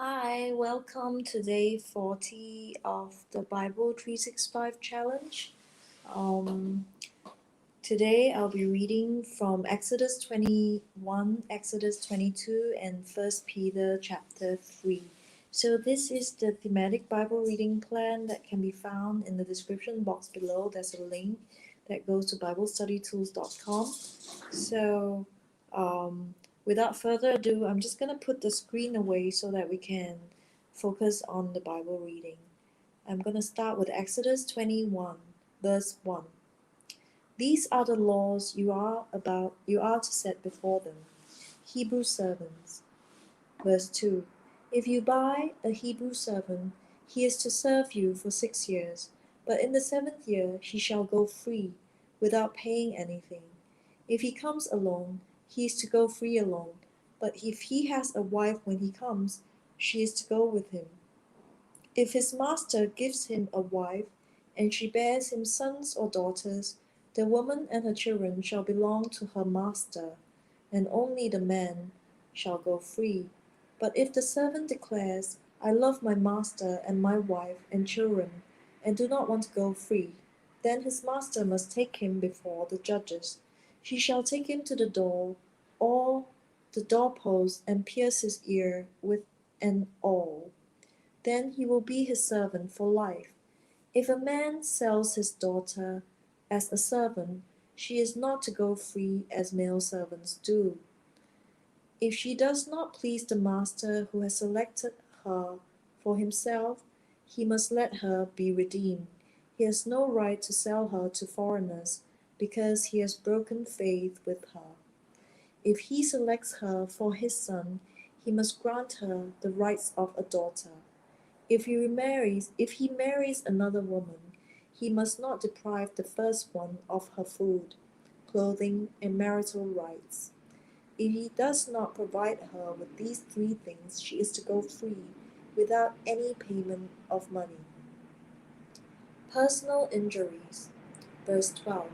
Hi, welcome to day 40 of the Bible 365 challenge. Um, Today I'll be reading from Exodus 21, Exodus 22, and First Peter chapter 3. So this is the thematic Bible reading plan that can be found in the description box below. There's a link that goes to BibleStudyTools.com. So without further ado, I'm just going to put the screen away so that we can focus on the Bible reading. I'm going to start with Exodus 21, verse 1. These are the laws you are to set before them. Hebrew servants. Verse 2. If you buy a Hebrew servant, he is to serve you for 6 years, but in the 7th year he shall go free, without paying anything. If he comes alone, he is to go free alone, but if he has a wife when he comes, she is to go with him. If his master gives him a wife, and she bears him sons or daughters, the woman and her children shall belong to her master, and only the man shall go free. But if the servant declares, I love my master and my wife and children, and do not want to go free, then his master must take him before the judges. She shall take him to the door, or the doorpost, and pierce his ear with an awl. Then he will be his servant for life. If a man sells his daughter as a servant, she is not to go free as male servants do. If she does not please the master who has selected her for himself, he must let her be redeemed. He has no right to sell her to foreigners, because he has broken faith with her. If he selects her for his son, he must grant her the rights of a daughter. If he marries another woman, he must not deprive the first one of her food, clothing, and marital rights. If he does not provide her with these three things, she is to go free, without any payment of money. Personal injuries. Verse 12.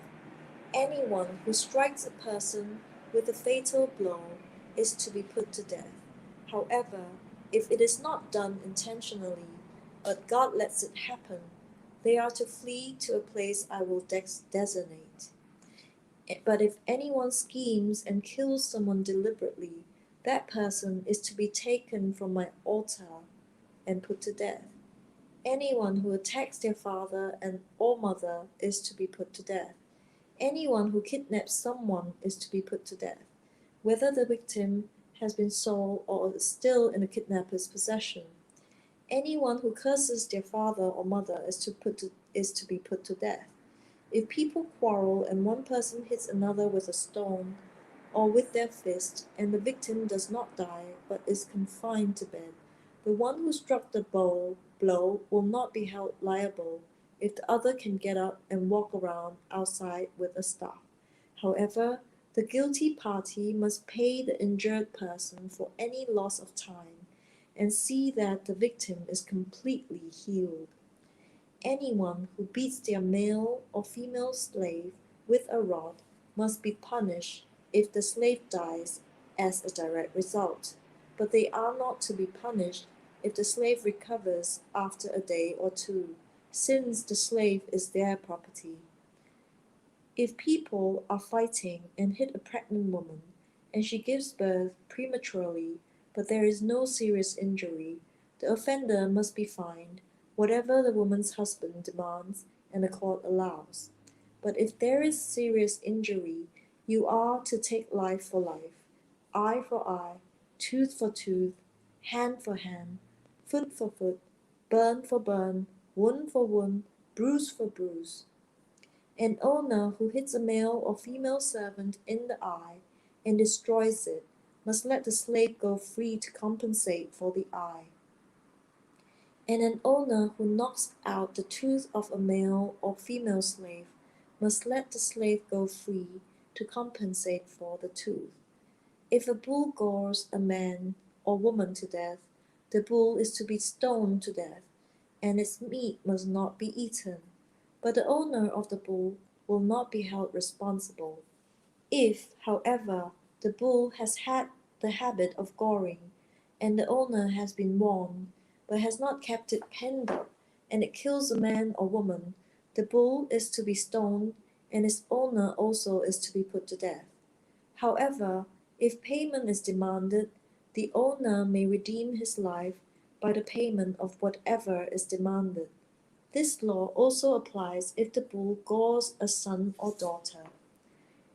Anyone who strikes a person with a fatal blow is to be put to death. However, if it is not done intentionally, but God lets it happen, they are to flee to a place I will designate. But if anyone schemes and kills someone deliberately, that person is to be taken from my altar and put to death. Anyone who attacks their father and or mother is to be put to death. Anyone who kidnaps someone is to be put to death, whether the victim has been sold or is still in the kidnapper's possession. Anyone who curses their father or mother is to be put to death. If people quarrel and one person hits another with a stone or with their fist, and the victim does not die but is confined to bed, the one who struck the blow will not be held liable if the other can get up and walk around outside with a staff. However, the guilty party must pay the injured person for any loss of time and see that the victim is completely healed. Anyone who beats their male or female slave with a rod must be punished if the slave dies as a direct result, but they are not to be punished if the slave recovers after a day or two, since the slave is their property. If people are fighting and hit a pregnant woman, and she gives birth prematurely, but there is no serious injury, the offender must be fined whatever the woman's husband demands and the court allows. But if there is serious injury, you are to take life for life, eye for eye, tooth for tooth, hand for hand, foot for foot, burn for burn, wound for wound, bruise for bruise. An owner who hits a male or female servant in the eye and destroys it must let the slave go free to compensate for the eye. And an owner who knocks out the tooth of a male or female slave must let the slave go free to compensate for the tooth. If a bull gores a man or woman to death, the bull is to be stoned to death, and its meat must not be eaten. But the owner of the bull will not be held responsible. If, however, the bull has had the habit of goring, and the owner has been warned, but has not kept it penned up, and it kills a man or woman, the bull is to be stoned, and its owner also is to be put to death. However, if payment is demanded, the owner may redeem his life by the payment of whatever is demanded. This law also applies if the bull gores a son or daughter.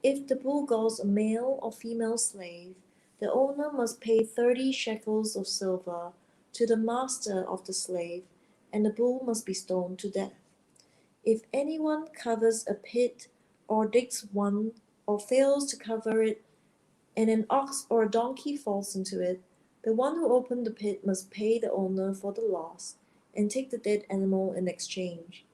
If the bull gores a male or female slave, the owner must pay 30 shekels of silver to the master of the slave, and the bull must be stoned to death. If anyone covers a pit or digs one or fails to cover it, and an ox or a donkey falls into it, the one who opened the pit must pay the owner for the loss and take the dead animal in exchange.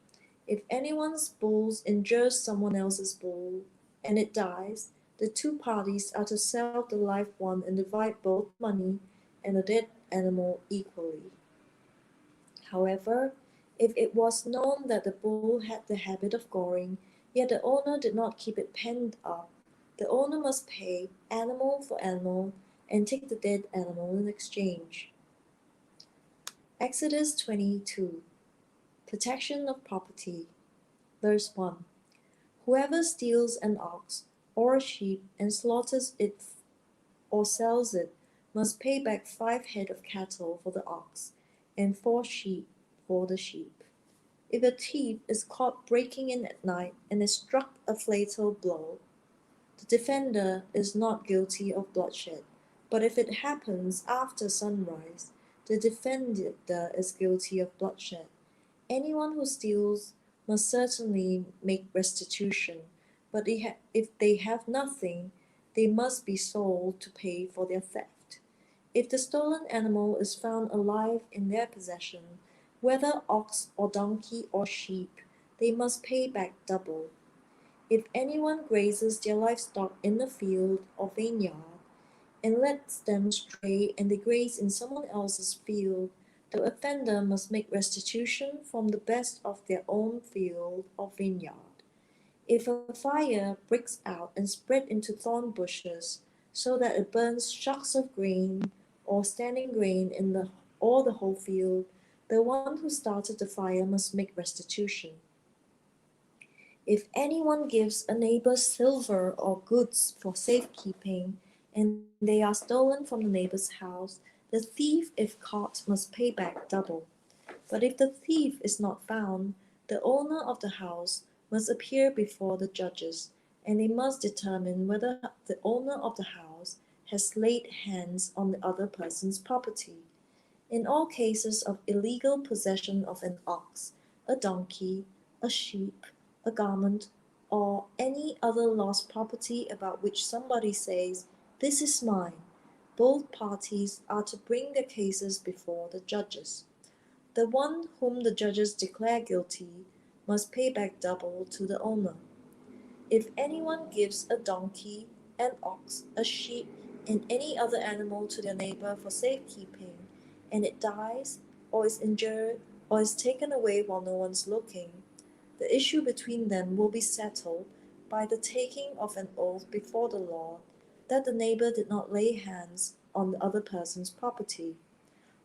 If anyone's bull injures someone else's bull and it dies, the two parties are to sell the live one and divide both the money and the dead animal equally. However, if it was known that the bull had the habit of goring, yet the owner did not keep it penned up, the owner must pay animal for animal and take the dead animal in exchange. Exodus 22. Protection of property. Verse 1. Whoever steals an ox or a sheep and slaughters it or sells it must pay back 5 head of cattle for the ox and 4 sheep for the sheep. If a thief is caught breaking in at night and is struck a fatal blow, the defender is not guilty of bloodshed, but if it happens after sunrise, the defender is guilty of bloodshed. Anyone who steals must certainly make restitution, but if they have nothing, they must be sold to pay for their theft. If the stolen animal is found alive in their possession, whether ox or donkey or sheep, they must pay back double. If anyone grazes their livestock in a field or vineyard, and lets them stray and they graze in someone else's field, the offender must make restitution from the best of their own field or vineyard. If a fire breaks out and spreads into thorn bushes, so that it burns shocks of grain or standing grain in the or the whole field, the one who started the fire must make restitution. If anyone gives a neighbor silver or goods for safekeeping, and they are stolen from the neighbor's house, the thief, if caught, must pay back double. But if the thief is not found, the owner of the house must appear before the judges, and they must determine whether the owner of the house has laid hands on the other person's property. In all cases of illegal possession of an ox, a donkey, a sheep, a garment, or any other lost property about which somebody says, "This is mine," both parties are to bring their cases before the judges. The one whom the judges declare guilty must pay back double to the owner. If anyone gives a donkey, an ox, a sheep, and any other animal to their neighbor for safekeeping, and it dies, or is injured, or is taken away while no one's looking, the issue between them will be settled by the taking of an oath before the Lord that the neighbor did not lay hands on the other person's property.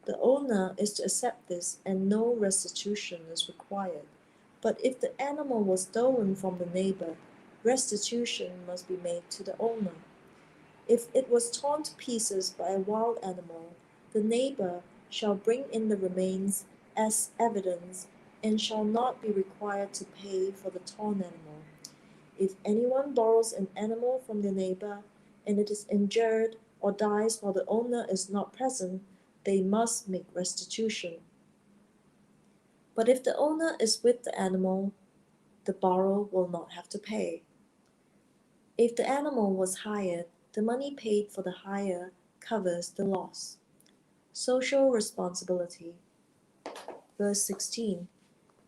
The owner is to accept this, and no restitution is required. But if the animal was stolen from the neighbor, restitution must be made to the owner. If it was torn to pieces by a wild animal, the neighbor shall bring in the remains as evidence and shall not be required to pay for the torn animal. If anyone borrows an animal from their neighbor and it is injured or dies while the owner is not present, they must make restitution. But if the owner is with the animal, the borrower will not have to pay. If the animal was hired, the money paid for the hire covers the loss. Social responsibility. Verse 16.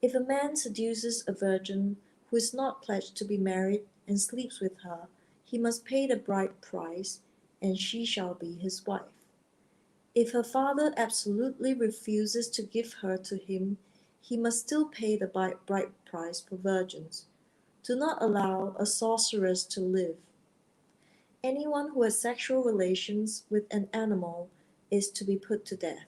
If a man seduces a virgin who is not pledged to be married and sleeps with her, he must pay the bride price, and she shall be his wife. If her father absolutely refuses to give her to him, he must still pay the bride price for virgins. Do not allow a sorceress to live. Anyone who has sexual relations with an animal is to be put to death.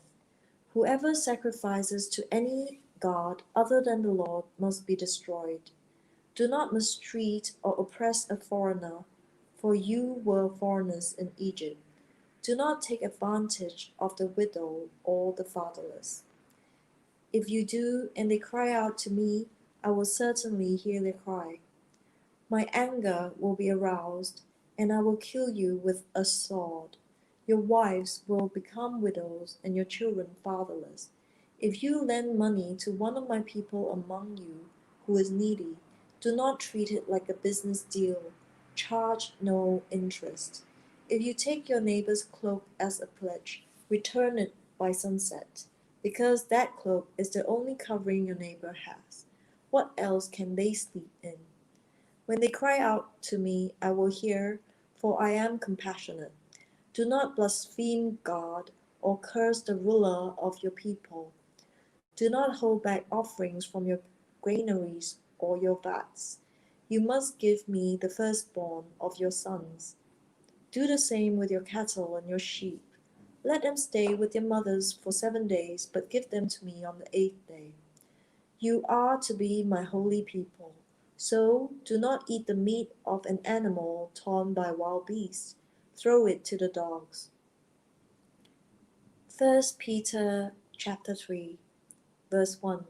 Whoever sacrifices to any god other than the Lord must be destroyed. Do not mistreat or oppress a foreigner, for you were foreigners in Egypt. Do not take advantage of the widow or the fatherless. If you do, and they cry out to me, I will certainly hear their cry. My anger will be aroused, and I will kill you with a sword. Your wives will become widows, and your children fatherless. If you lend money to one of my people among you who is needy, do not treat it like a business deal. Charge no interest. If you take your neighbor's cloak as a pledge, return it by sunset, because that cloak is the only covering your neighbor has. What else can they sleep in? When they cry out to me, I will hear, for I am compassionate. Do not blaspheme God or curse the ruler of your people. Do not hold back offerings from your granaries or your vats. You must give me the firstborn of your sons. Do the same with your cattle and your sheep. Let them stay with their mothers for 7 days, but give them to me on the eighth day. You are to be my holy people. So do not eat the meat of an animal torn by wild beasts. Throw it to the dogs. First Peter chapter 3, verse 1.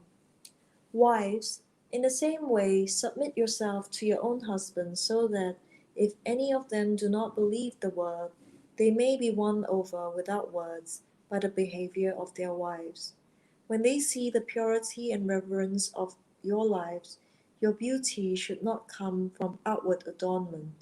Wives, in the same way, submit yourself to your own husbands, so that if any of them do not believe the word, they may be won over without words by the behavior of their wives. When they see the purity and reverence of your lives, your beauty should not come from outward adornment,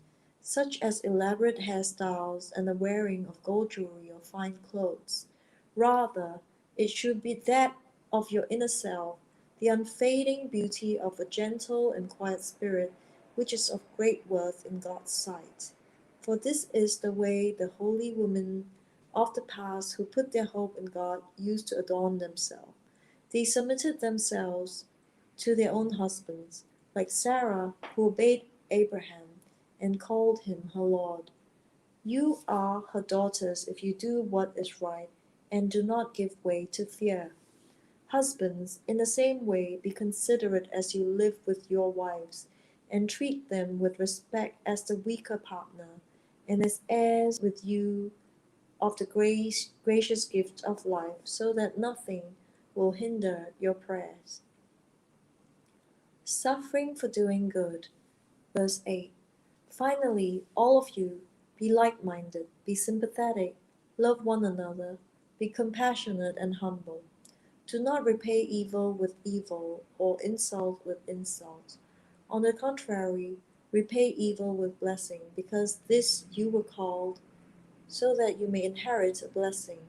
such as elaborate hairstyles and the wearing of gold jewelry or fine clothes. Rather, it should be that of your inner self, the unfading beauty of a gentle and quiet spirit, which is of great worth in God's sight. For this is the way the holy women of the past who put their hope in God used to adorn themselves. They submitted themselves to their own husbands, like Sarah, who obeyed Abraham and called him her Lord. You are her daughters if you do what is right and do not give way to fear. Husbands, in the same way, be considerate as you live with your wives, and treat them with respect as the weaker partner, and as heirs with you of the gracious gift of life, so that nothing will hinder your prayers. Suffering for doing good. Verse 8. Finally, all of you, be like-minded, be sympathetic, love one another, be compassionate and humble. Do not repay evil with evil or insult with insult. On the contrary, repay evil with blessing, because this you were called, so that you may inherit a blessing.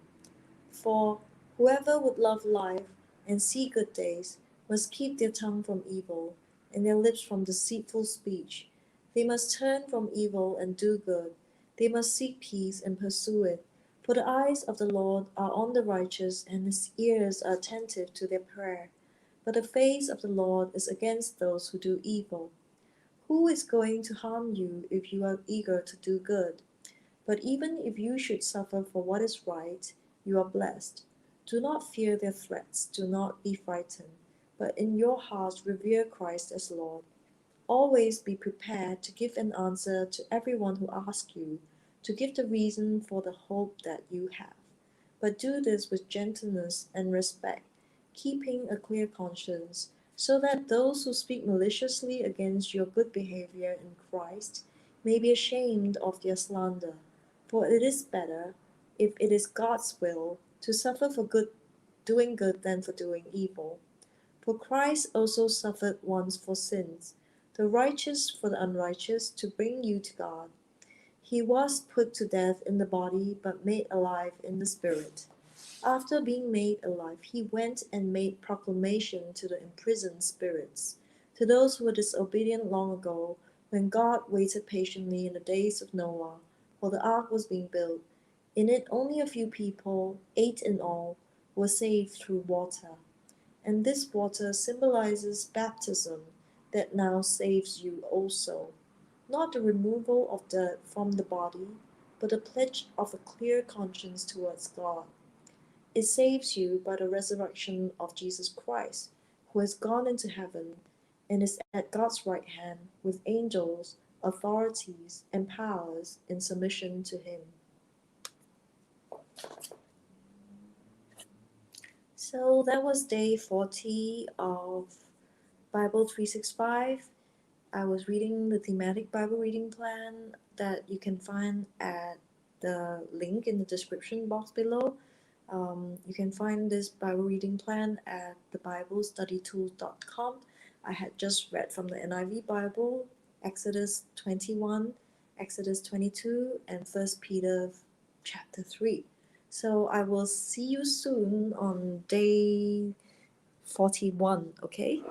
For whoever would love life and see good days must keep their tongue from evil and their lips from deceitful speech. They must turn from evil and do good. They must seek peace and pursue it. For the eyes of the Lord are on the righteous, and his ears are attentive to their prayer. But the face of the Lord is against those who do evil. Who is going to harm you if you are eager to do good? But even if you should suffer for what is right, you are blessed. Do not fear their threats, do not be frightened, but in your hearts revere Christ as Lord. Always be prepared to give an answer to everyone who asks you, to give the reason for the hope that you have. But do this with gentleness and respect, keeping a clear conscience, so that those who speak maliciously against your good behavior in Christ may be ashamed of their slander. For it is better, if it is God's will, to suffer for doing good than for doing evil. For Christ also suffered once for sins, the righteous for the unrighteous, to bring you to God. He was put to death in the body, but made alive in the spirit. After being made alive, he went and made proclamation to the imprisoned spirits, to those who were disobedient long ago, when God waited patiently in the days of Noah, while the ark was being built. In it only a few people, 8 in all, were saved through water. And this water symbolizes baptism that now saves you also, not the removal of dirt from the body, but a pledge of a clear conscience towards God. It saves you by the resurrection of Jesus Christ, who has gone into heaven and is at God's right hand with angels, authorities, and powers in submission to him. So that was day 40 of Bible 365. I was reading the thematic Bible reading plan that you can find at the link in the description box below. You can find this Bible reading plan at thebiblestudytools.com. I had just read from the NIV Bible, Exodus 21, Exodus 22, and 1 Peter chapter 3. So I will see you soon on day 41, okay?